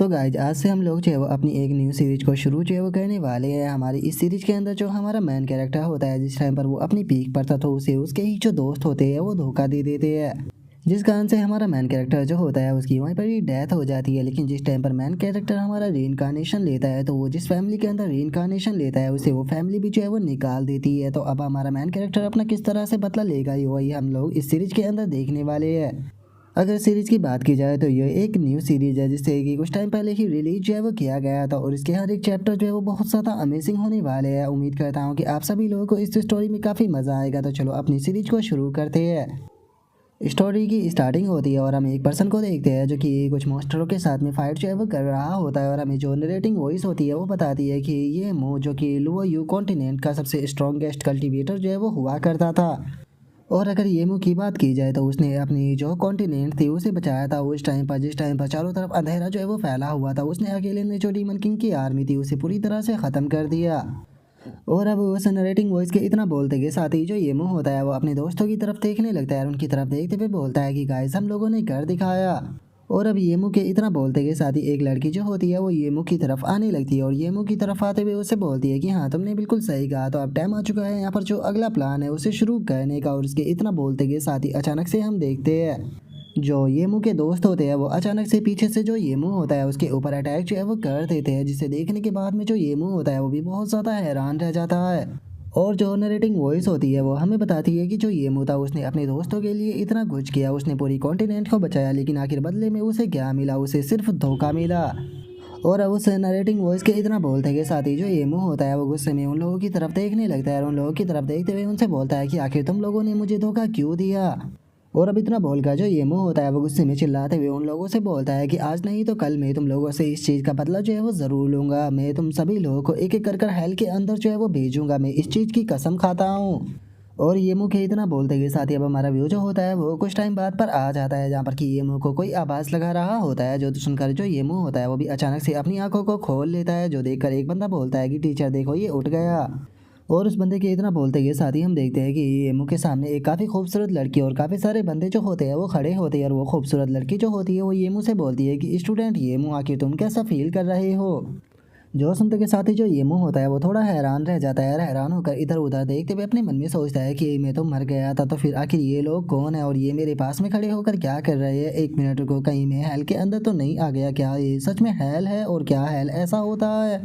तो गाइज आज से हम लोग जो है वो अपनी एक न्यू सीरीज को शुरू जो है वो करने वाले हैं। हमारी इस सीरीज के अंदर जो हमारा मेन कैरेक्टर होता है, जिस टाइम पर वो अपनी पीक पर था तो उसे उसके ही जो दोस्त होते हैं वो धोखा दे देते हैं, जिस कारण से हमारा मेन कैरेक्टर जो होता है उसकी वहीं पर ही डेथ हो जाती है। लेकिन जिस टाइम पर मेन कैरेक्टर हमारा रीइंकार्नेशन लेता है तो वो जिस फैमिली के अंदर रीइंकार्नेशन लेता है उसे वो फैमिली भी जो है वो निकाल देती है। तो अब हमारा मेन कैरेक्टर अपना किस तरह से बदला लेगा ये वही हम लोग इस सीरीज के अंदर देखने वाले हैं। अगर सीरीज की बात की जाए तो ये एक न्यू सीरीज है जिससे कि कुछ टाइम पहले ही रिलीज जो है वो किया गया था और इसके हर एक चैप्टर जो है वो बहुत ज़्यादा अमेजिंग होने वाले हैं। उम्मीद करता हूँ कि आप सभी लोगों को इस स्टोरी में काफ़ी मज़ा आएगा। तो चलो अपनी सीरीज को शुरू करते हैं। स्टोरी की स्टार्टिंग होती है और हम एक पर्सन को देखते हैं जो कि कुछ मॉन्स्टरों के साथ में फाइट जो है वो कर रहा होता है और हमें जो नरेटिंग वॉइस होती है वो बताती है कि ये मो जो कि लुओ यू कॉन्टिनेंट का सबसे स्ट्रॉन्गेस्ट कल्टीवेटर जो है वो हुआ करता था। और अगर येमू की बात की जाए तो उसने अपनी जो कॉन्टिनेंट थी उसे बचाया था उस टाइम पर, जिस टाइम पर चारों तरफ अंधेरा जो है वो फैला हुआ था। उसने अकेले ने जो डीमन किंग की आर्मी थी उसे पूरी तरह से ख़त्म कर दिया। और अब उस नरेटिंग वॉइस के इतना बोलते के साथ ही जो येमू होता है वो अपने दोस्तों की तरफ देखने लगता है और उनकी तरफ देखते हुए बोलता है कि गाइस हम लोगों ने कर दिखाया। और अब येमू के इतना बोलते के साथ ही एक लड़की जो होती है वो येमू की तरफ आने लगती है और येमू की तरफ आते हुए उसे बोलती है कि हाँ तुमने बिल्कुल सही कहा, तो अब टाइम आ चुका है यहाँ पर जो अगला प्लान है उसे शुरू करने का। और उसके इतना बोलते के साथ ही अचानक से हम देखते हैं जो येमू के दोस्त होते हैं वो अचानक से पीछे से जो येमू होता है उसके ऊपर अटैक जो है वो कर देते हैं, जिसे देखने के बाद में जो येमू होता है वो भी बहुत ज़्यादा हैरान रह जाता है। और जो नरेटिंग वॉइस होती है वो हमें बताती है कि जो येमू था उसने अपने दोस्तों के लिए इतना कुछ किया, उसने पूरी कॉन्टिनेंट को बचाया, लेकिन आखिर बदले में उसे क्या मिला, उसे सिर्फ धोखा मिला। और अब उस नरेटिंग वॉइस के इतना बोलते के साथ ही जो येमू होता है वो गुस्से में उन लोगों की तरफ देखने लगता है और उन लोगों की तरफ देखते हुए उनसे बोलता है कि आखिर तुम लोगों ने मुझे धोखा क्यों दिया। और अब इतना बोलकर जो येमू होता है वो गुस्से में चिल्लाते हुए उन लोगों से बोलता है कि आज नहीं तो कल मैं तुम लोगों से इस चीज़ का बदला जो है वो ज़रूर लूँगा। मैं तुम सभी लोगों को एक एक कर हेल के अंदर जो है वो भेजूँगा, मैं इस चीज़ की कसम खाता हूँ। और येमू के इतना बोलते के साथ ही अब हमारा व्यू जो होता है वो कुछ टाइम बाद पर आ जाता है, जहाँ पर कि येमू को कोई आवाज़ लगा रहा होता है, जो सुनकर जो येमू होता है वो भी अचानक से अपनी आंखों को खोल लेता है, जो देखकर एक बंदा बोलता है कि टीचर देखो ये उठ गया। और उस बंदे के इतना बोलते के साथ ही हम देखते हैं कि येमू के सामने एक काफ़ी खूबसूरत लड़की और काफ़ी सारे बंदे जो होते हैं वो खड़े होते हैं। और वो खूबसूरत लड़की जो होती है वो येमू से बोलती है कि स्टूडेंट येमू आखिर तुम कैसा फील कर रहे हो। जो सुनते के साथ ही जो येमू होता है वो थोड़ा हैरान रह जाता है और हैरान होकर इधर उधर देखते हुए अपने मन में सोचता है कि मैं तो मर गया था, तो फिर आखिर ये लोग कौन है और ये मेरे पास में खड़े होकर क्या कर रहे हैं। एक मिनट को कहीं मैं हेल के अंदर तो नहीं आ गया क्या, ये सच में हेल है और क्या हेल ऐसा होता है।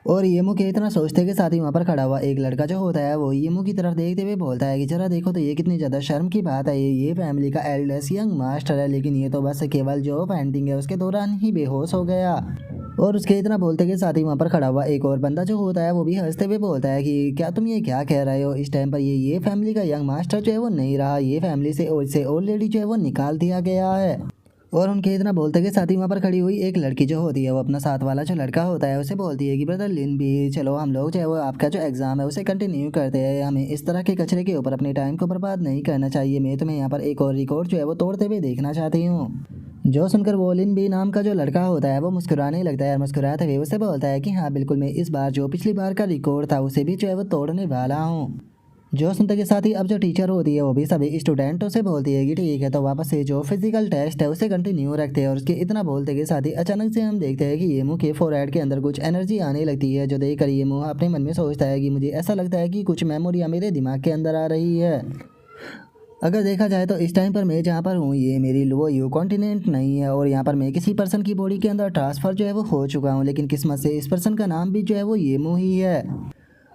और येमू के इतना सोचते के साथ ही वहाँ पर खड़ा हुआ एक लड़का जो होता है वो येमू की तरफ देखते हुए बोलता है कि जरा देखो तो ये कितनी ज़्यादा शर्म की बात है, ये फैमिली का एल्डेस्ट यंग मास्टर है, लेकिन ये तो बस केवल जो पेंटिंग है उसके दौरान ही बेहोश हो गया। और उसके इतना बोलते के साथ ही वहाँ पर खड़ा हुआ एक और बंदा जो होता है वो भी हंसते हुए बोलता है कि क्या तुम ये क्या कह रहे हो, इस टाइम पर ये फैमिली का यंग मास्टर जो है वो नहीं रहा, ये फैमिली से ऑलरेडी जो है वो निकाल दिया गया है। और उनके इतना बोलते के साथ ही वहाँ पर खड़ी हुई एक लड़की जो होती है वो अपना साथ वाला जो लड़का होता है उसे बोलती है कि ब्रदर लिन भी चलो हम लोग जो है वो आपका जो एग्ज़ाम है उसे कंटिन्यू करते हैं, हमें इस तरह के कचरे के ऊपर अपने टाइम को बर्बाद नहीं करना चाहिए, मैं तुम्हें यहाँ पर एक और रिकॉर्ड जो है वो तोड़ते हुए देखना चाहती हूँ। जो सुनकर वो लिन बी नाम का जो लड़का होता है वो मुस्कुराने लगता है और मुस्कुराते हुए उसे बोलता है कि हाँ बिल्कुल, मैं इस बार जो पिछली बार का रिकॉर्ड था उसे भी जो है वो तोड़ने वाला हूँ। जो सुनते के साथ ही अब जो टीचर होती है वो भी सभी स्टूडेंटों से बोलती है कि ठीक है तो वापस से जो फिजिकल टेस्ट है उसे कंटिन्यू रखते हैं। और उसके इतना बोलते के साथ ही अचानक से हम देखते हैं कि येमू के फोरहेड के अंदर कुछ एनर्जी आने लगती है, जो देखकर येमू अपने मन में सोचता है कि मुझे ऐसा लगता है कि कुछ मेमोरियाँ मेरे दिमाग के अंदर आ रही है। अगर देखा जाए तो इस टाइम पर मैं जहाँ पर हूँ ये मेरी लुओ यू कॉन्टिनेंट नहीं है और यहाँ पर मैं किसी पर्सन की बॉडी के अंदर ट्रांसफ़र जो है वो हो चुका हूँ, लेकिन किस्मत से इस पर्सन का नाम भी जो है वो येमू ही है।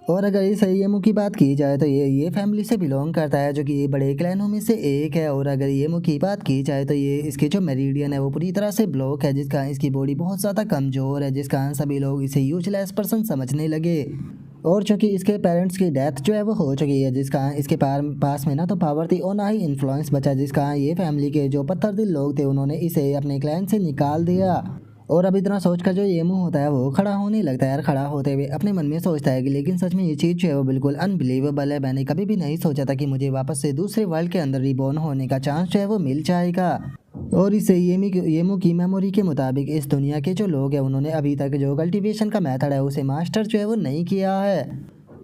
और अगर इस येमू की बात की जाए तो ये फैमिली से बिलोंग करता है जो कि बड़े क्लैनों में से एक है। और अगर येमू की बात की जाए तो ये इसके जो मेरिडियन है वो पूरी तरह से ब्लॉक है, जिसका इसकी बॉडी बहुत ज़्यादा कमज़ोर है, जिस कारण सभी लोग इसे यूजलेस पर्सन समझने लगे। और चूँकि इसके पेरेंट्स की डेथ जो है वो हो चुकी है, जिसका इसके पास में ना तो पावर थी और ना ही इन्फ्लुएंस बचा, जिसका ये फैमिली के जो पत्थर दिल लोग थे उन्होंने इसे अपने क्लैन से निकाल दिया। और अब इतना सोचकर जो येमू होता है वो खड़ा होने लगता है और खड़ा होते हुए अपने मन में सोचता है कि लेकिन सच में ये चीज़ जो है वो बिल्कुल अनबिलीवेबल है, मैंने कभी भी नहीं सोचा था कि मुझे वापस से दूसरे वर्ल्ड के अंदर रिबॉर्न होने का चांस जो है वो मिल जाएगा। और इसे येमू की मेमोरी के मुताबिक इस दुनिया के जो लोग हैं उन्होंने अभी तक जो कल्टीवेशन का मेथड है उसे मास्टर जो है वो नहीं किया है।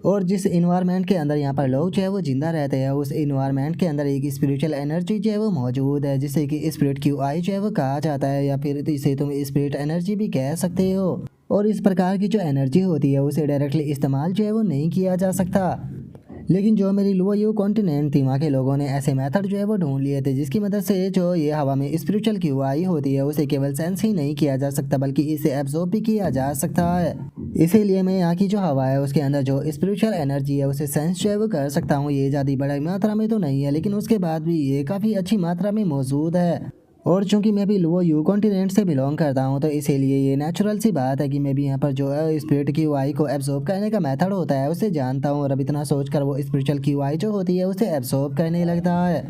और जिस इन्वायरमेंट के अंदर यहाँ पर लोग जो है वो जिंदा रहते हैं, उस इन्वायरमेंट के अंदर एक स्पिरिचुअल एनर्जी जो है वो मौजूद है, जिसे कि स्पिरिट क्यू आई जो है वो कहा जाता है, या फिर इसे तुम स्पिरिट एनर्जी भी कह सकते हो। और इस प्रकार की जो एनर्जी होती है उसे डायरेक्टली इस्तेमाल जो है वो नहीं किया जा सकता, लेकिन जो मेरी लोअर यू कॉन्टिनेंट थी वहाँ के लोगों ने ऐसे मेथड जो है वो ढूंढ लिए थे, जिसकी मदद से जो ये हवा में स्पिरिचुअल क्यू आई होती है उसे केवल सेंस ही नहीं किया जा सकता बल्कि इसे एब्जॉर्ब भी किया जा सकता है। इसीलिए मैं यहाँ की जो हवा है उसके अंदर जो स्पिरिचुअल एनर्जी है उसे सेंस जो है वो कर सकता हूँ। ये ज़्यादा बड़ी मात्रा में तो नहीं है, लेकिन उसके बाद भी ये काफ़ी अच्छी मात्रा में मौजूद है। और चूंकि मैं भी लोअर यू कॉन्टिनेंट से बिलोंग करता हूँ, तो इसीलिए ये नेचुरल सी बात है कि मैं भी यहाँ पर जो है स्पिरिट की वाई को एब्जॉर्ब करने का मेथड होता है उसे जानता हूँ। और अब इतना सोचकर वो स्पिरिचुअल की वाई जो होती है उसे एब्जॉर्ब करने लगता है।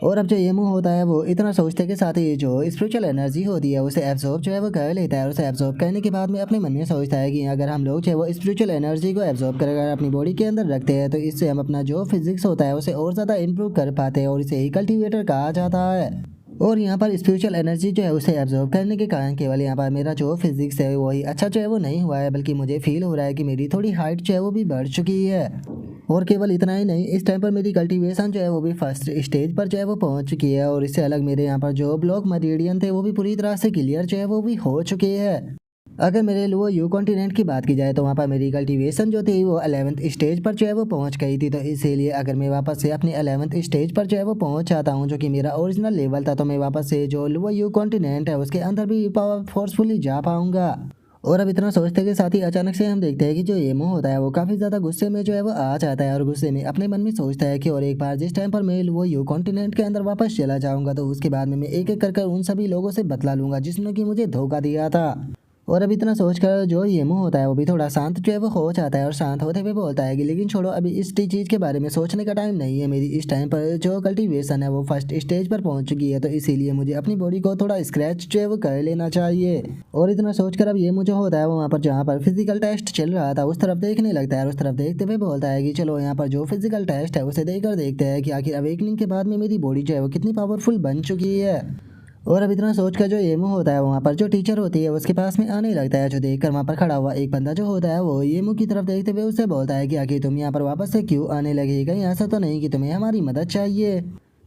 और अब जो ये मुंह होता है वो इतना सोचते के साथ ही जो स्पिरिचुअल एनर्जी होती है उसे एब्जॉर्ब जो है वो कर लेता है। और उसे एब्जॉर्ब करने के बाद में अपने मन में सोचता है कि अगर हम लोग जो है वो स्पिरिचुअल एनर्जी को एब्जॉर्ब कर अपनी बॉडी के अंदर रखते हैं तो इससे हम अपना जो फिजिक्स होता है उसे और ज़्यादा इंप्रूव कर पाते हैं, और इसे ही कल्टिवेटर कहा जाता है। और यहाँ पर स्पिरिचुअल एनर्जी जो है उसे एब्जॉर्ब करने के कारण केवल यहाँ पर मेरा जो फिजिक्स है वही अच्छा जो है वो नहीं हुआ है, बल्कि मुझे फील हो रहा है कि मेरी थोड़ी हाइट जो है वो भी बढ़ चुकी है। और केवल इतना ही नहीं, इस टाइम पर मेरी कल्टीवेशन जो है वो भी फर्स्ट स्टेज पर जो है वो पहुंच चुकी है। और इससे अलग मेरे यहाँ पर जो ब्लॉक मरीडियन थे वो भी पूरी तरह से क्लियर जो है वो भी हो चुके हैं। अगर मेरे लोअर यू कॉन्टिनेंट की बात की जाए तो वहाँ पर मेरी कल्टीवेशन जो थी वो 11th स्टेज पर जो है वो पहुँच गई थी। तो इसीलिए अगर मैं वापस से अपनी 11th स्टेज पर जो है वो पहुँच जाता हूँ, जो कि मेरा ओरिजिनल लेवल था, तो मैं वापस से जो लोअर यू कॉन्टिनेंट है उसके अंदर भी पावर फोर्सफुली जा पाऊँगा। और अब इतना सोचते के साथ ही अचानक से हम देखते हैं कि जो येमो होता है वो काफ़ी ज़्यादा गुस्से में जो है वो आ जाता है, और गुस्से में अपने मन में सोचता है कि और एक बार जिस टाइम पर मैं वो यू कॉन्टिनेंट के अंदर वापस चला जाऊंगा तो उसके बाद में मैं एक एक कर उन सभी लोगों से बदला लूंगा जिसने कि मुझे धोखा दिया था। और अब इतना सोचकर जो येमो होता है वो भी थोड़ा शांत जो है वो हो जाता है, और शांत होते हुए बोलता है कि लेकिन छोड़ो, अभी इस चीज़ के बारे में सोचने का टाइम नहीं है। मेरी इस टाइम पर जो कल्टीवेशन है वो फर्स्ट स्टेज पर पहुंच चुकी है, तो इसीलिए मुझे अपनी बॉडी को थोड़ा स्क्रैच जो है वो कर लेना चाहिए। और इतना सोचकर अब ये मुझे होता है वो वहाँ पर जहाँ पर फिजिकल टेस्ट चल रहा था उस तरफ देखने लगता है, और उस तरफ देखते हुए बोलता है कि चलो यहाँ पर जो फिजिकल टेस्ट है उसे देखकर देखते हैं कि आखिर अवेकनिंग के बाद में मेरी बॉडी जो है वो कितनी पावरफुल बन चुकी है। और अब इतना सोचकर जो येमो होता है वहाँ पर जो टीचर होती है उसके पास में आने लगता है, जो देखकर वहाँ पर खड़ा हुआ एक बंदा जो होता है वो येमो की तरफ देखते हुए उससे बोलता है कि आखिर तुम यहाँ पर वापस से क्यों आने लगे, कहीं ऐसा तो नहीं कि तुम्हें हमारी मदद चाहिए।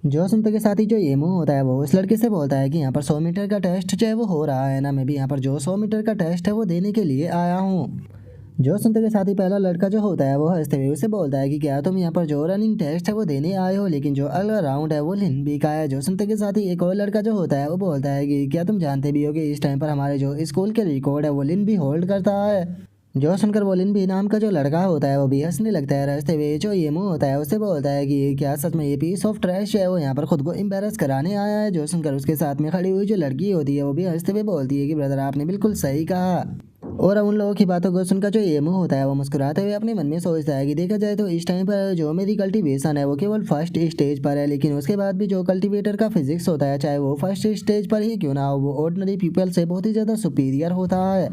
जो सुनते के साथ ही जो येमो होता है वो उस लड़के से बोलता है कि यहाँ पर 100 मीटर का टेस्ट जो है वो हो रहा है ना, मैं भी यहाँ पर जो 100 मीटर का टेस्ट है वो देने के लिए आया हूँ। जो सुनते के साथ ही पहला लड़का जो होता है वो हंसते हुए उसे बोलता है कि क्या तुम यहाँ पर जो रनिंग टेस्ट है वो देने आए हो, लेकिन जो अगला राउंड है वो लिन का है। जो सुनते के साथ ही एक और लड़का जो होता है वो बोलता है कि क्या तुम जानते भी हो कि इस टाइम पर हमारे जो स्कूल के रिकॉर्ड है वो लिन भी होल्ड करता है। जो सुनकर वो लिन भी नाम का जो लड़का होता है वो भी हंसने लगता है। हंसते हुए जो येमो होता है उससे बोलता है कि क्या सच में ये पीस ऑफ ट्रैश है वो यहाँ पर खुद को एम्बेरस कराने आया है। जो सुनकर उसके साथ में खड़ी हुई जो लड़की होती है वो भी हंसते हुए बोलती है कि ब्रदर आपने बिल्कुल सही कहा। और अब उन लोगों की बातों को सुनकर जो येमो होता है वो मुस्कुराते हुए अपने मन में सोचता है कि देखा जाए तो इस टाइम पर जो मेरी कल्टीवेशन है वो केवल फर्स्ट स्टेज पर है, लेकिन उसके बाद भी जो कल्टीवेटर का फिजिक्स होता है चाहे वो फर्स्ट स्टेज पर ही क्यों ना हो, वो ऑर्डिनरी पीपल से बहुत ही ज़्यादा सुपीरियर होता है।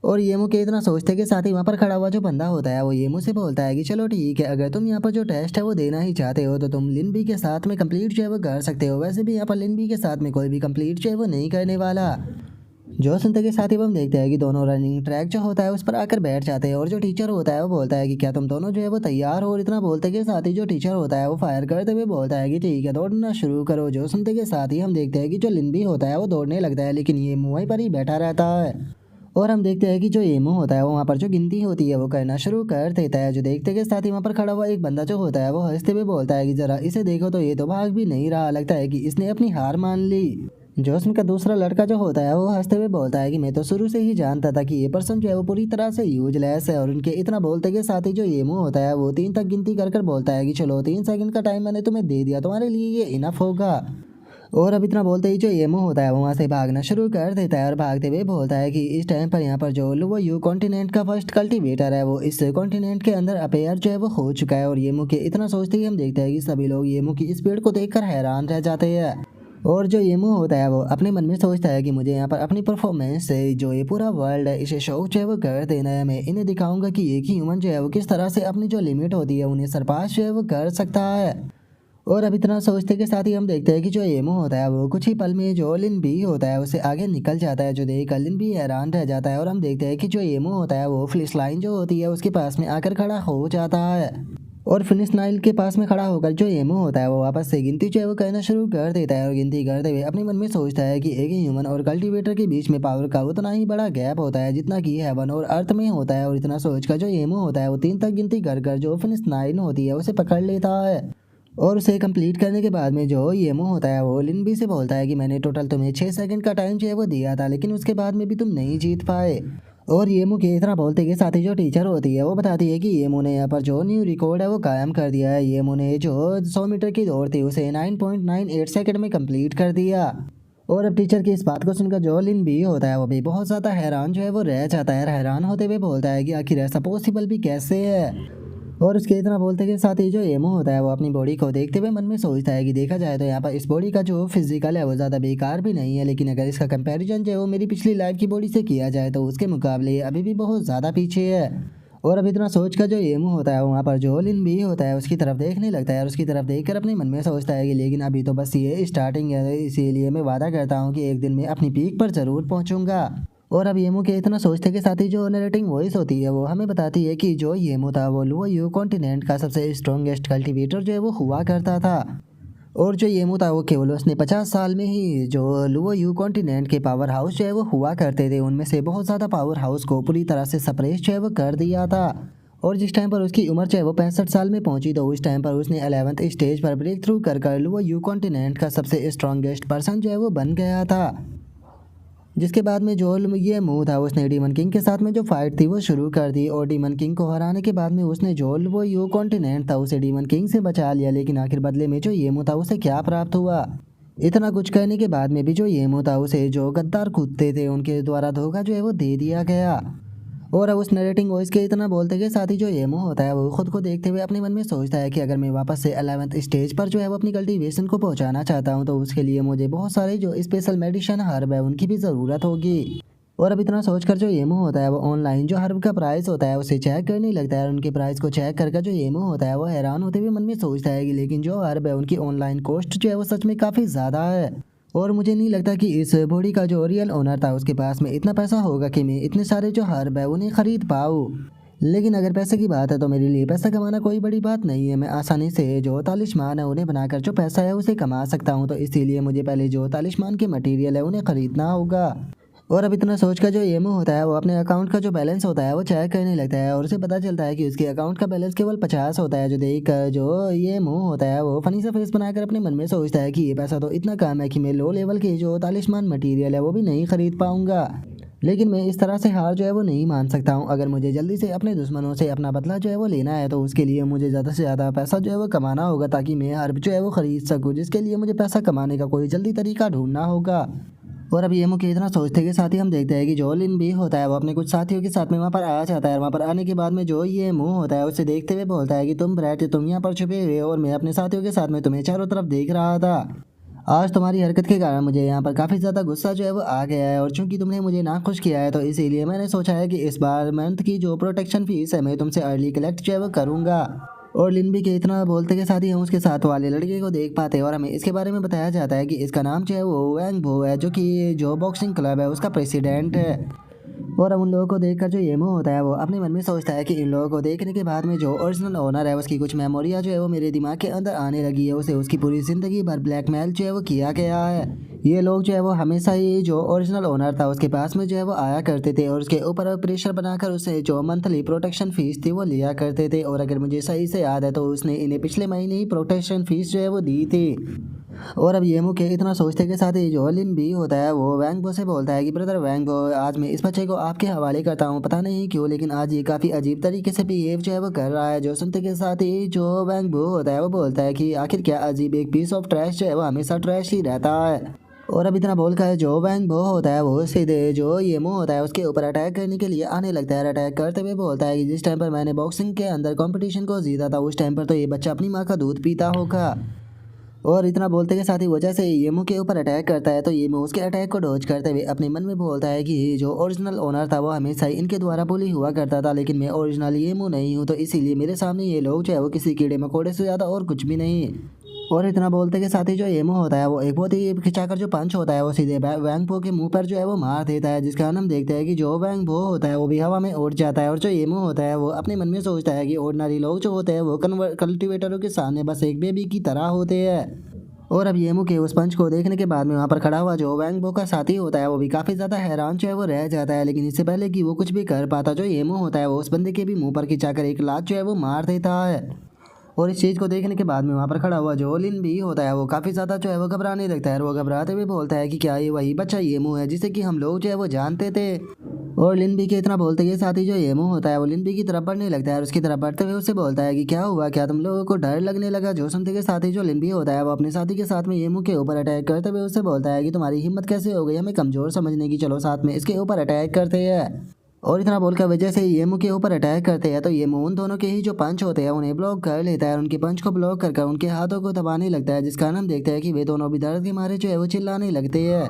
और येमो के इतना सोचते के साथ ही वहाँ पर खड़ा हुआ जो बंदा होता है वो येमो से बोलता है कि चलो ठीक है, अगर तुम यहाँ पर जो टेस्ट है वो देना ही चाहते हो तो तुम लिनबी के साथ में कंप्लीट जो है वो कर सकते हो। वैसे भी यहाँ पर लिनबी के साथ में कोई भी कंप्लीट जो है वो नहीं करने वाला। जो सुनते के साथ ही हम देखते हैं कि दोनों रनिंग ट्रैक जो होता है उस पर आकर बैठ जाते हैं, और जो टीचर होता है वो बोलता है कि क्या तुम दोनों जो है वो तैयार हो। और इतना बोलते के साथ ही जो टीचर होता है वो फायर करते हुए बोलता है कि ठीक है दौड़ना शुरू करो। जो सुनते के साथ ही हम देखते हैं कि जो लिनबी होता है वो दौड़ने लगता है, लेकिन ये वहीं पर ही बैठा रहता है। और हम देखते हैं कि जो येमो होता है वो वहाँ पर जो गिनती होती है वो करना शुरू कर देता है। जो देखते के साथ ही वहाँ पर खड़ा हुआ एक बंदा जो होता है वो हंसते हुए बोलता है कि जरा इसे देखो तो ये तो भाग भी नहीं रहा, लगता है कि इसने अपनी हार मान ली। जोसन का दूसरा लड़का जो होता है वो हंसते हुए बोलता है कि मैं तो शुरू से ही जानता था कि ये पर्सन जो है वो पूरी तरह से यूजलेस है। और उनके इतना बोलते के साथ ही जो येमो होता है वो 3 तक गिनती कर बोलता है कि चलो 3 सेकंड का टाइम मैंने तुम्हें दे दिया, तुम्हारे लिए ये इनफ होगा। और अब इतना बोलते ही जो येमो होता है वो वहाँ से भागना शुरू कर देता है, और भागते हुए बोलता है कि इस टाइम पर यहाँ पर जो लोअर यू कॉन्टिनेंट का फर्स्ट कल्टीवेटर है वो इस कॉन्टिनेंट के अंदर अपेयर जो है वो हो चुका है। और येमो के इतना सोचते ही हम देखते हैं कि सभी लोग येमो की स्पीड को देखकर हैरान रह जाते हैं। और जो येमो होता है वो अपने मन में सोचता है कि मुझे यहाँ पर अपनी परफॉर्मेंस से जो ये पूरा वर्ल्ड है इसे शो जो है वो कर देना है। मैं इन्हें दिखाऊंगा कि एक ही ह्यूमन जो है वो किस तरह से अपनी जो लिमिट होती है उन्हें सरपास जो है वो कर सकता है। और अब इतना सोचते के साथ ही हम देखते हैं कि जो एमो होता है वो कुछ ही पल में जो लिन बी होता है उससे आगे निकल जाता है, जो देख कर लिन बी हैरान रह जाता है। और हम देखते हैं कि जो एमो होता है वो फिनिश लाइन जो होती है उसके पास में आकर खड़ा हो जाता है। और फिनिश लाइन के पास में खड़ा होकर जो एमो होता है वो वापस से गिनती जो है वो कहना शुरू कर देता है। और गिनती करते हुए अपने मन में सोचता है कि एक ह्यूमन और कल्टीवेटर के बीच में पावर का उतना ही बड़ा गैप होता है जितना कि हेवन और अर्थ में होता है। और इतना सोचकर जो एमो होता है वो 3 तक गिनती कर कर जो फिनिश लाइन होती है उसे पकड़ लेता है। और उसे कंप्लीट करने के बाद में जो येमो होता है वो लिनबी से बोलता है कि मैंने टोटल तुम्हें 6 सेकंड का टाइम जो है वो दिया था, लेकिन उसके बाद में भी तुम नहीं जीत पाए। और येमो के इतना बोलते के साथ ही जो टीचर होती है वो बताती है कि येमो ने यहाँ पर जो न्यू रिकॉर्ड है वो कायम कर दिया है। येमो ने जो 100 मीटर की दौड़ थी उसे 9.98 सेकंड में कंप्लीट कर दिया। और अब टीचर की इस बात को सुनकर जो लिन बी होता है वो भी बहुत ज़्यादा हैरान जो है वो रह जाता है। हैरान होते हुए बोलता है कि आखिर ऐसा पॉसिबल भी कैसे है। और उसके इतना बोलते के साथ ही जो एमो होता है वो अपनी बॉडी को देखते हुए मन में सोचता है कि देखा जाए तो यहाँ पर इस बॉडी का जो फिजिकल है वो ज़्यादा बेकार भी नहीं है, लेकिन अगर इसका कंपैरिजन जो है वो मेरी पिछली लाइफ की बॉडी से किया जाए तो उसके मुकाबले अभी भी बहुत ज़्यादा पीछे है। और अब इतना सोच कर जो एमो होता है वहाँ पर जो लिन भी होता है उसकी तरफ देखने लगता है। और उसकी तरफ देखकर अपने मन में सोचता है कि लेकिन अभी तो बस ये स्टार्टिंग है, इसीलिए मैं वादा करता हूँ कि एक दिन मैं अपनी पीक पर ज़रूर पहुँचूंगा। और अब येमो के इतना सोचते के साथ ही जो नरेटिंग वॉइस होती है वो हमें बताती है कि जो येमो था वो लुओ यू कॉन्टिनेंट का सबसे स्ट्रॉन्गेस्ट कल्टीवेटर जो है वो हुआ करता था। और जो येमो था वो केवल उसने 50 साल में ही जो लुओ यू कॉन्टिनेंट के पावर हाउस जो है वो हुआ करते थे उनमें से बहुत ज़्यादा पावर हाउस को पूरी तरह से सप्रेस जो है वो कर दिया था। और जिस टाइम पर उसकी उम्र जो है वो 65 साल में पहुंची तो उस टाइम पर उसने 11th स्टेज पर ब्रेक थ्रू कर लुओ यू कॉन्टिनेंट का सबसे स्ट्रॉन्गेस्ट पर्सन जो है वो बन गया था। जिसके बाद में जो ये मूव था उसने डीमन किंग के साथ में जो फाइट थी वो शुरू कर दी। और डीमन किंग को हराने के बाद में उसने जो वो यू कॉन्टिनेंट था उसे डीमन किंग से बचा लिया, लेकिन आखिर बदले में जो येमो था उसे क्या प्राप्त हुआ। इतना कुछ कहने के बाद में भी जो येमो था उसे जो गद्दार कुत्ते थे उनके द्वारा धोखा जो है वो दे दिया गया। और अब उस नरेटिंग वॉइस के इतना बोलते के साथ ही जो येमो होता है वो खुद को देखते हुए अपने मन में सोचता है कि अगर मैं वापस से 11th स्टेज पर जो है वो अपनी कल्टीवेशन को पहुंचाना चाहता हूं तो उसके लिए मुझे बहुत सारे जो स्पेशल मेडिसिन हर्ब है उनकी भी ज़रूरत होगी। और अब इतना सोचकर जो येमो होता है वो ऑनलाइन जो हर्ब का प्राइस होता है उसे चेक करने लगता है। और उनके प्राइस को चेक करके जो येमो होता है वो हैरान होते हुए मन में सोचता है कि लेकिन जो हर्ब है उनकी ऑनलाइन कॉस्ट जो है वो सच में काफ़ी ज़्यादा है। और मुझे नहीं लगता कि इस बॉडी का जो रियल ओनर था उसके पास में इतना पैसा होगा कि मैं इतने सारे जो हर्ब है उन्हें ख़रीद पाऊँ। लेकिन अगर पैसे की बात है तो मेरे लिए पैसा कमाना कोई बड़ी बात नहीं है। मैं आसानी से जो तालिस्मान है उन्हें बनाकर जो पैसा है उसे कमा सकता हूँ, तो इसीलिए मुझे पहले जो तालिस्मान के मटेरियल है उन्हें ख़रीदना होगा। और अब इतना सोचकर जो येमो होता है वो अपने अकाउंट का जो बैलेंस होता है वो चेक करने लगता है। और उसे पता चलता है कि उसके अकाउंट का बैलेंस केवल 50 होता है, जो देख कर जो येमो होता है वो फनी सा फेस बनाकर अपने मन में सोचता है कि ये पैसा तो इतना कम है कि मैं लो लेवल के जो तालिस्मान मटेरियल है वो भी नहीं खरीद पाऊंगा। लेकिन मैं इस तरह से हार जो है वो नहीं मान सकता हूँ। अगर मुझे जल्दी से अपने दुश्मनों से अपना बदला जो है वो लेना है तो उसके लिए मुझे ज़्यादा से ज़्यादा पैसा जो है वो कमाना होगा ताकि मैं हर्ब जो है वो ख़रीद सकूँ, जिसके लिए मुझे पैसा कमाने का कोई जल्दी तरीका ढूंढना होगा। और अब येमो के इतना सोचते के साथ ही हम देखते हैं कि जो लिन भी होता है वो अपने कुछ साथियों के साथ में वहाँ पर आ जाता है। वहाँ पर आने के बाद में जो ये मुंह होता है उसे देखते हुए बोलता है कि तुम ब्रैट तुम यहाँ पर छुपे हुए और मैं अपने साथियों के साथ में तुम्हें चारों तरफ देख रहा था। आज तुम्हारी हरकत के कारण मुझे यहाँ पर काफ़ी ज़्यादा गुस्सा जो है वो आ गया है, और चूंकि तुमने मुझे नाखुश किया है तो इसीलिए मैंने सोचा है कि इस बार मंथ की जो प्रोटेक्शन फीस है मैं तुमसे अर्ली कलेक्ट जो है वो करूँगा। और लिनबी के इतना बोलते के साथ ही हम उसके साथ वाले लड़के को देख पाते हैं और हमें इसके बारे में बताया जाता है कि इसका नाम जो है वो वैंग भो है, जो कि जो बॉक्सिंग क्लब है उसका प्रेसिडेंट है। और अब उन लोगों को देखकर जो येमो होता है वो अपने मन में सोचता है कि इन लोगों को देखने के बाद में जो ओरिजिनल ओनर है उसकी कुछ मेमोरियाँ जो है वो मेरे दिमाग के अंदर आने लगी है। उसे उसकी पूरी ज़िंदगी भर ब्लैकमेल जो है वो किया गया है। ये लोग जो है वो हमेशा ही जो ओरिजिनल ओनर था उसके पास में जो है वो आया करते थे और उसके ऊपर प्रेशर बनाकर उसे जो मंथली प्रोटेक्शन फीस थी वो लिया करते थे। और अगर मुझे सही से याद है तो उसने इन्हें पिछले महीने ही प्रोटेक्शन फीस जो है वो दी थी। और अब येमो के इतना सोचते के साथ ही जो लिन भी होता है वो वैंग से बोलता है कि ब्रदर वैंग आज मैं इस बच्चे को आपके हवाले करता हूँ, पता नहीं क्यों लेकिन आज ये काफ़ी अजीब तरीके से बिहेव जो है वो कर रहा है। जो सुनते के साथ ही जो वैंग होता है वो बोलता है कि आखिर क्या अजीब, एक पीस ऑफ ट्रैश जो है वो हमेशा ट्रैश ही रहता है। और अब इतना बोलकर जो वैंग होता है वो सीधे जो येमो होता है उसके ऊपर अटैक करने के लिए आने लगता है। अटैक करते हुए बोलता है कि जिस टाइम पर मैंने बॉक्सिंग के अंदर कंपटीशन को जीता था उस टाइम पर तो ये बच्चा अपनी माँ का दूध पीता होगा। और इतना बोलते के साथ ही वजह से येमो के ऊपर अटैक करता है तो येमो उसके अटैक को डॉज करते हुए अपने मन में बोलता है कि जो ओरिजिनल ओनर था वो हमेशा ही इनके द्वारा बुली हुआ करता था, लेकिन मैं ओरिजिनल येमो नहीं हूँ तो इसीलिए मेरे सामने ये लोग जो है वो किसी कीड़े मकोड़े से ज़्यादा और कुछ भी नहीं। और इतना बोलते के साथ ही जो येमो होता है वो एक बहुत ही खिंचाकर जो पंच होता है वो सीधे वैंग पो के मुंह पर जो है वो मार देता है, जिसके कारण हम देखते हैं कि जो वैंग पो होता है वो भी हवा में उड़ जाता है। और जो येमो होता है वो अपने मन में सोचता है कि ऑर्डिनरी लोग जो होते हैं वो कल्टिवेटरों के सामने बस एक बेबी की तरह होते हैं। और अब येमो के उस पंच को देखने के बाद में वहाँ पर खड़ा हुआ जो वैंग बो का साथी होता है वो भी काफ़ी ज़्यादा हैरान जो है वो रह जाता है। लेकिन इससे पहले कि वो कुछ भी कर पाता, जो येमो होता है वो उस बंदे के भी मुंह पर खिंचाकर एक लात जो है वो मार देता है। और इस चीज़ को देखने के बाद में वहाँ पर खड़ा हुआ जो लिन भी होता है वो काफ़ी ज़्यादा जो है वो घबराने लगता है। और वो घबराते हुए बोलता है कि क्या ये वही बच्चा येमो है जिसे कि हम लोग जो है वो जानते थे। और लिन बी के इतना बोलते के साथ ही जो येमो होता है वो लिन बी की तरफ बढ़ने लगता है और उसकी तरफ बढ़ते हुए उससे बोलता है कि क्या हुआ, क्या तुम लोगों को डर लगने लगा। जो सुनते के साथ ही जो लिन बी होता है वो अपने साथी के साथ में येमो के ऊपर अटैक करते हुए उससे बोलता है कि तुम्हारी हिम्मत कैसे हो गई हमें कमज़ोर समझने की, चलो साथ में इसके ऊपर अटैक करते हैं। और इतना बोलकर वजह से येमो के ऊपर अटैक करते हैं तो येमो उन दोनों के ही जो पंच होते हैं उन्हें ब्लॉक कर लेता है और उनके पंच को ब्लॉक कर उनके हाथों को दबाने लगता है, जिस कारण हम देखते हैं कि वे दोनों भी दर्द के मारे जो है वो चिल्लाने लगते हैं।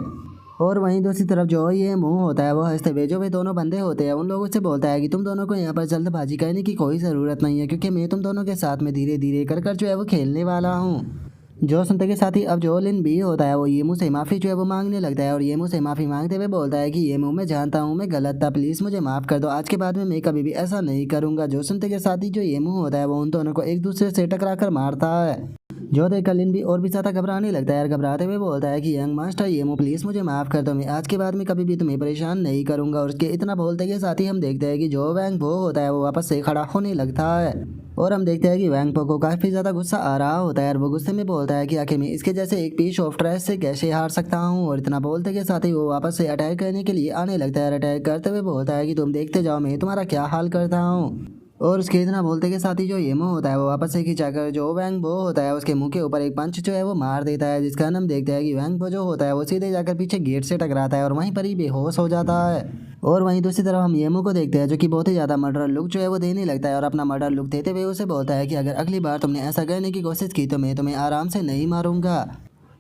और वहीं दूसरी तरफ जो ये मुंह होता है वो हंसते हुए जो वे दोनों बंदे होते हैं उन लोगों से बोलता है कि तुम दोनों को यहाँ पर जल्दबाजी करने की कोई ज़रूरत नहीं है, क्योंकि मैं तुम दोनों के साथ में धीरे धीरे कर जो है वो खेलने वाला हूँ। जो सुनते के साथ ही अब जो लिन बी होता है वो येमू से माफ़ी जो है वो मांगने लगता है और येमू से माफ़ी मांगते हुए बोलता है कि येमू मैं जानता हूँ मैं गलत था, प्लीज़ मुझे माफ़ कर दो, आज के बाद में मैं कभी भी ऐसा नहीं करूँगा। जो सुनते के साथ ही जो येमू होता है वो उन दोनों को एक दूसरे से टकरा कर मारता है। जो देखकर लिन भी और भी ज़्यादा घबराने लगता है और घबराते हुए बोलता है कि यंग मास्टर येमू प्लीज़ मुझे माफ़ कर दो, मैं आज के बाद में कभी भी तुम्हें परेशान नहीं करूँगा। और उसके इतना बोलते के साथ ही हम देखते हैं कि जो वैंग वो होता है वो वापस से खड़ा होने लगता है। और हम देखते हैं कि वैंग पो को काफ़ी ज़्यादा गुस्सा आ रहा होता है और वो गुस्से में बोलता है कि आखिर मैं इसके जैसे एक पीस ऑफ ट्रैश से कैसे हार सकता हूँ। और इतना बोलते के साथ ही वो वापस से अटैक करने के लिए आने लगता है और अटैक करते हुए बोलता है कि तुम देखते जाओ मैं तुम्हारा क्या हाल करता हूँ। और उसके इतना बोलते के साथ ही जो येमो होता है वो वापस से खिंचाकर जो वैंग बो होता है उसके मुंह के ऊपर एक पंच जो है वो मार देता है, जिसका हम देखते हैं कि वैंग बो जो होता है वो सीधे जाकर पीछे गेट से टकराता है और वहीं पर ही बेहोश हो जाता है। और वहीं दूसरी तरफ हम येमो को देखते हैं जो कि बहुत ही ज़्यादा मर्डर लुक जो है वो देने लगता है और अपना मर्डर लुक देते हुए उसे बोलता है कि अगर अगली बार तुमने ऐसा करने की कोशिश की तो मैं तुम्हें आराम से नहीं मारूंगा।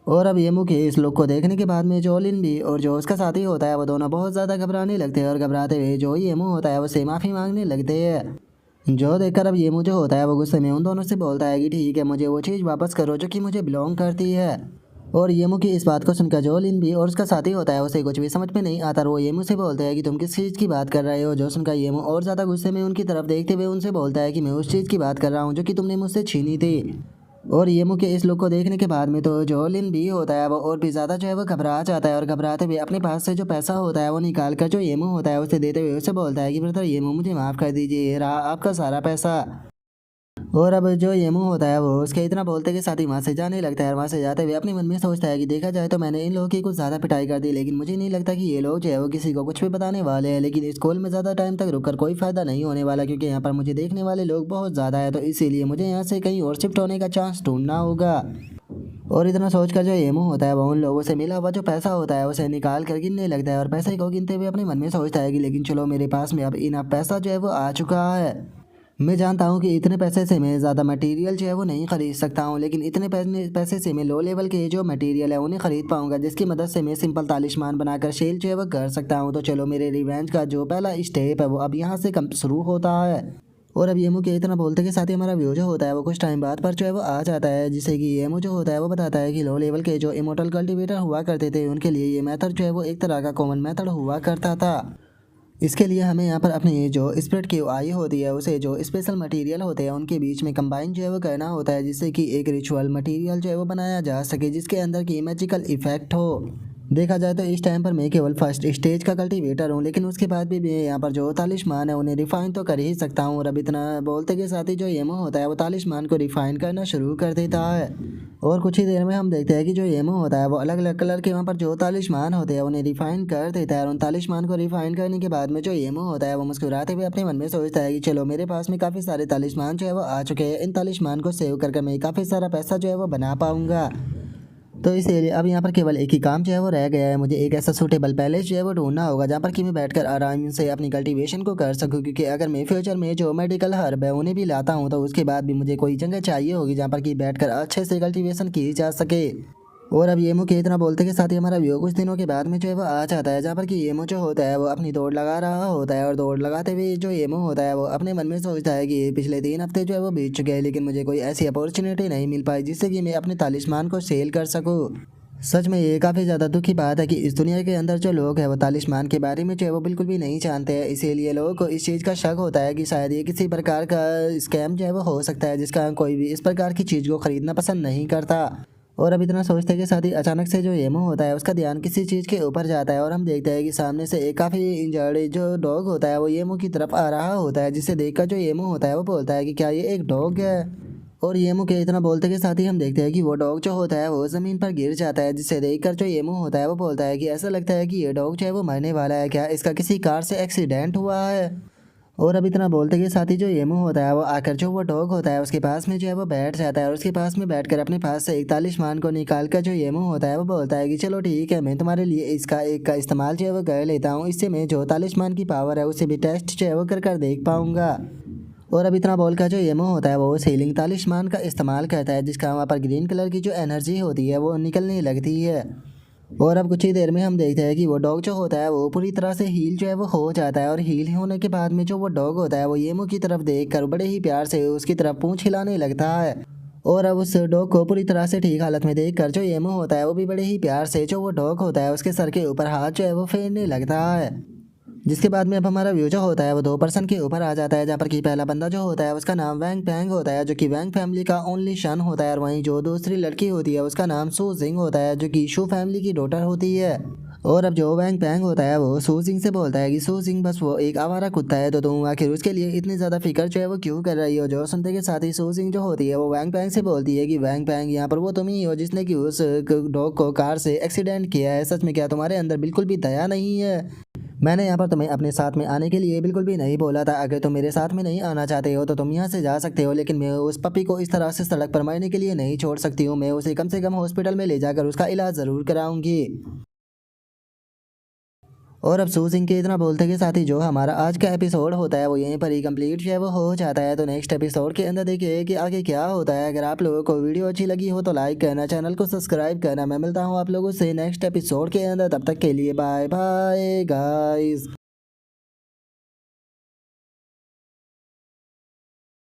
और अब येमू के इस लुक को देखने के बाद में जो लिन भी और जो उसका साथी होता है वो दोनों बहुत ज़्यादा घबराने लगते हैं और घबराते हुए जो येमू होता है उससे माफ़ी मांगने लगते हैं। जो देखकर अब येमू जो होता है वो गुस्से में उन दोनों से बोलता है कि ठीक है मुझे वो चीज़ वापस करो जो कि मुझे बिलोंग करती है। और येमू की इस बात को सुनकर जो लिन भी और उसका साथी होता है उसे कुछ भी समझ में नहीं आता और वो येमू से बोलते हैं कि तुम किस चीज़ की बात कर रहे हो। जो सुनकर येमू और ज़्यादा गुस्से में उनकी तरफ देखते हुए उनसे बोलता है कि मैं उस चीज़ की बात कर रहा हूँ जो कि तुमने मुझसे छीनी थी। और येमू के इस लुक को देखने के बाद में तो जो लिन भी होता है वो और भी ज़्यादा जो है वो घबरा जाता है और घबराते हुए अपने पास से जो पैसा होता है वो निकाल कर जो येमू होता है उसे देते हुए उसे बोलता है कि ब्रदर येमू मुझे माफ़ कर दीजिए, ये रहा आपका सारा पैसा। और अब जो येमू होता है वो उसके इतना बोलते के साथ ही वहाँ से जाने लगता है और वहाँ से जाते हुए अपने मन में सोचता है कि देखा जाए तो मैंने इन लोगों की कुछ ज़्यादा पिटाई कर दी, लेकिन मुझे नहीं लगता कि ये लोग जो है वो किसी को कुछ भी बताने वाले हैं। लेकिन स्कूल में ज़्यादा टाइम तक रुककर कोई फ़ायदा नहीं होने वाला, क्योंकि यहाँ पर मुझे देखने वाले लोग बहुत ज़्यादा है, तो इसीलिए मुझे यहाँ से कहीं और शिफ्ट होने का चांस ढूंढना होगा। और इतना सोचकर जो येमू होता है वो उन लोगों से मिला हुआ जो पैसा होता है उसे निकाल कर गिनने लगता है और पैसे को गिनते हुए अपने मन में सोचता है कि लेकिन चलो मेरे पास में अब इनफ पैसा जो है वो आ चुका है। मैं जानता हूँ कि इतने पैसे से मैं ज़्यादा मटेरियल जो है वो नहीं ख़रीद सकता हूँ, लेकिन इतने पैसे से मैं लो लेवल के जो मटेरियल है उन्हें ख़रीद पाऊँगा, जिसकी मदद से मैं सिंपल तालिस्मान बनाकर सेल जो है वो कर सकता हूँ। तो चलो मेरे रिवेंज का जो पहला स्टेप है वो अब यहाँ से कम शुरू होता है। और अब येमू के इतना बोलते के साथ ही हमारा व्यू जो होता है वो कुछ टाइम बाद पर जो है वो आ जाता है, जिससे कि येमू जो होता है वो बताता है कि लो लेवल के जो इमोर्टल कल्टीवेटर हुआ करते थे उनके लिए ये मेथड जो है वो एक तरह का कॉमन मेथड हुआ करता था। इसके लिए हमें यहाँ पर अपनी जो स्पिरिट की आई होती है उसे जो स्पेशल मटेरियल होते हैं उनके बीच में कंबाइन जो है वो करना होता है, जिससे कि एक रिचुअल मटेरियल जो है वो बनाया जा सके जिसके अंदर की मैजिकल इफेक्ट हो। देखा जाए तो इस टाइम पर मैं केवल फर्स्ट स्टेज का कल्टीवेटर हूँ, लेकिन उसके बाद भी मैं यहाँ पर जो तालिस्मान है उन्हें रिफाइन तो कर ही सकता हूँ। और अब इतना बोलते के साथ ही जो येमो होता है वो तालिस्मान को रिफाइन करना शुरू कर देता है। और कुछ ही देर में हम देखते हैं कि जो येमो होता है वो अलग अलग कलर के वहाँ पर जो तालिस्मान होते हैं उन्हें रिफाइन कर देता है। और उन तालिस्मान को रिफाइन करने के बाद में जो येमो होता है वो मुस्कुराते हुए अपने मन में सोचता है कि चलो मेरे पास में काफ़ी सारे तालिस्मान जो है वो आ चुके हैं, इन तालिस्मान को सेव करके मैं काफ़ी सारा पैसा जो है वो बना पाऊँगा। तो इसलिए अब यहाँ पर केवल एक ही काम जो है वो रह गया है, मुझे एक ऐसा सूटेबल पैलेस जो है वो ढूंढना होगा जहाँ पर कि मैं बैठकर आराम से अपनी कल्टीवेशन को कर सकूँ, क्योंकि अगर मैं फ्यूचर में जो मेडिकल हर्ब है उन्हें भी लाता हूँ तो उसके बाद भी मुझे कोई जगह चाहिए होगी जहाँ पर कि बैठकर अच्छे से कल्टीवेशन की जा सके। और अब येमो के इतना बोलते के साथ ही हमारा व्यू कुछ दिनों के बाद में जो है वो आ जाता है, जहाँ पर कि येमो जो होता है वो अपनी दौड़ लगा रहा होता है और दौड़ लगाते हुए जो येमो होता है वो अपने मन में सोचता है कि पिछले 3 हफ्ते जो है वो बीत चुके हैं, लेकिन मुझे कोई ऐसी अपॉर्चुनिटी नहीं मिल पाई जिससे कि मैं अपने तालिस्मान को सेल कर सकूँ। सच में ये काफ़ी ज़्यादा दुख की बात है कि इस दुनिया के अंदर जो लोग हैं वो तालिस्मान के बारे में जो है वो बिल्कुल भी नहीं जानते हैं, इसीलिए लोगों को इस चीज़ का शक होता है कि शायद ये किसी प्रकार का स्कैम जो है वो हो सकता है, जिसका कोई भी इस प्रकार की चीज़ को ख़रीदना पसंद नहीं करता। और अब इतना सोचते के साथ ही अचानक से जो येमो होता है उसका ध्यान किसी चीज़ के ऊपर जाता है और हम देखते हैं कि सामने से एक काफ़ी इंजर्ड जो डॉग होता है वो येमो की तरफ आ रहा होता है, जिसे देखकर जो येमो होता है वो बोलता है कि क्या ये एक डॉग है। और येमो के इतना बोलते के साथ ही हम देखते हैं कि वो डॉग जो होता है वो ज़मीन पर गिर जाता है, जिसे देखकर जो येमो होता है वो बोलता है कि ऐसा लगता है कि ये डॉग जो है वो मरने वाला है, क्या इसका किसी कार से एक्सीडेंट हुआ है। और अब इतना बोलते के साथ ही जो येमो होता है वो आकर जो वो डॉग होता है उसके पास में जो है वो बैठ जाता है और उसके पास में बैठकर अपने पास से एक तालिस्मान को निकाल कर जो येमो होता है वो बोलता है कि चलो ठीक है, मैं तुम्हारे लिए इसका एक का इस्तेमाल जो है वो कर लेता हूँ, इससे मैं जो तालिस्मान की पावर है उससे भी टेस्ट जो है वो कर देख पाऊँगा। और अब इतना बोल कर जो येमो होता है वो सीलिंग तालिस्मान का इस्तेमाल करता है, जिसका वहाँ पर ग्रीन कलर की जो एनर्जी होती है वो निकलने लगती है। और अब कुछ ही देर में हम देखते हैं कि वो डॉग जो होता है वो पूरी तरह से हील जो है वो हो जाता है और हील होने के बाद में जो वो डॉग होता है वो येमो की तरफ देख कर बड़े ही प्यार से उसकी तरफ पूंछ हिलाने लगता है। और अब उस डॉग को पूरी तरह से ठीक हालत में देख कर जो येमो होता है वो भी बड़े ही प्यार से जो वो डॉग होता है उसके सर के ऊपर हाथ जो है वो फेरने लगता है। जिसके बाद में अब हमारा व्यू जो होता है वो 2 पर्सन के ऊपर आ जाता है, जहाँ पर कि पहला बंदा जो होता है उसका नाम वैंग पैंग होता है जो कि वैंग फैमिली का ओनली सन होता है, और वहीं जो दूसरी लड़की होती है उसका नाम सू जिंग होता है जो कि शू फैमिली की डॉटर होती है। और अब जो वैंग पैंग होता है वो सू जिंग से बोलता है कि सू जिंग बस वो एक आवारा कुत्ता है, तो तुम आखिर उसके लिए इतनी ज़्यादा फिक्र जो है वो क्यों कर रही हो। जो सुनते के साथ ही सू जिंग जो होती है वो वैंग पैंग से बोलती है कि वैंग पैंग यहाँ पर वो तुम ही हो जिसने कि उस डॉग को कार से एक्सीडेंट किया है, सच में क्या तुम्हारे अंदर बिल्कुल भी दया नहीं है। मैंने यहाँ पर तुम्हें अपने साथ में आने के लिए बिल्कुल भी नहीं बोला था, अगर तुम मेरे साथ में नहीं आना चाहते हो तो तुम यहाँ से जा सकते हो, लेकिन मैं उस पपी को इस तरह से सड़क पर मरने के लिए नहीं छोड़ सकती हूँ, मैं उसे कम से कम हॉस्पिटल में ले जाकर उसका इलाज ज़रूर कराऊंगी। और अब सू सिंह के इतना बोलते के साथ ही जो हमारा आज का एपिसोड होता है वो यहीं पर ही कंप्लीट जो है वो हो जाता है। तो नेक्स्ट एपिसोड के अंदर देखिए कि आगे क्या होता है। अगर आप लोगों को वीडियो अच्छी लगी हो तो लाइक करना, चैनल को सब्सक्राइब करना। मैं मिलता हूँ आप लोगों से नेक्स्ट एपिसोड के अंदर, तब तक के लिए बाय बाय गाइस।